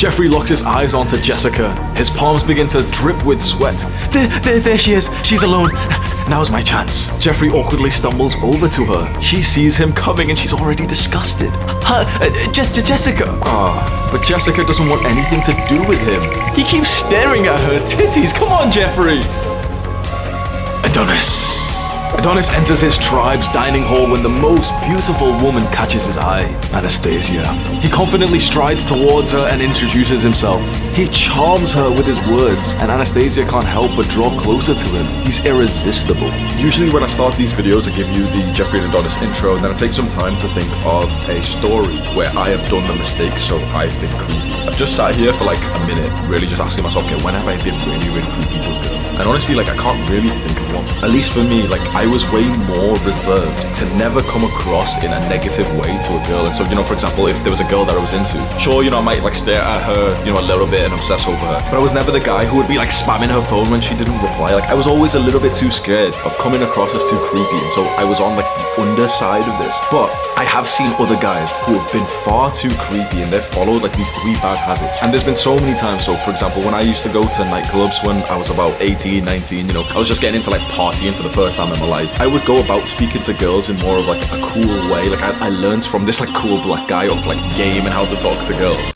Jeffrey locks his eyes onto Jessica. His palms begin to drip with sweat. There she is. She's alone. Now's my chance. Jeffrey awkwardly stumbles over to her. She sees him coming and she's already disgusted. Jessica. But Jessica doesn't want anything to do with him. He keeps staring at her titties. Come on, Jeffrey. Adonis enters his tribe's dining hall when the most beautiful woman catches his eye, Anastasia. He confidently strides towards her and introduces himself. He charms her with his words, and Anastasia can't help but draw closer to him. He's irresistible. Usually when I start these videos, I give you the Jeffrey and Adonis intro, and then I take some time to think of a story where I have done the mistake, so I've been creepy. I've just sat here for like a minute, really just asking myself, okay, when have I been really creepy to a girl? And honestly, like, I can't really think of one. At least for me, like, I was way more reserved to never come across in a negative way to a girl. And so, for example, if there was a girl that I was into, sure, I might like stare at her, a little bit and obsess over her. But I was never the guy who would be like spamming her phone when she didn't reply. Like, I was always a little bit too scared of coming across as too creepy. And so I was on like the underside of this. But I have seen other guys who have been far too creepy and they've followed like these 3 bad habits. And there's been so many times. So for example, when I used to go to nightclubs when I was about 18, 19, I was just getting into like partying for the first time in my life. I would go about speaking to girls in more of like a cool way. Like I learned from this like cool black guy of like game and how to talk to girls.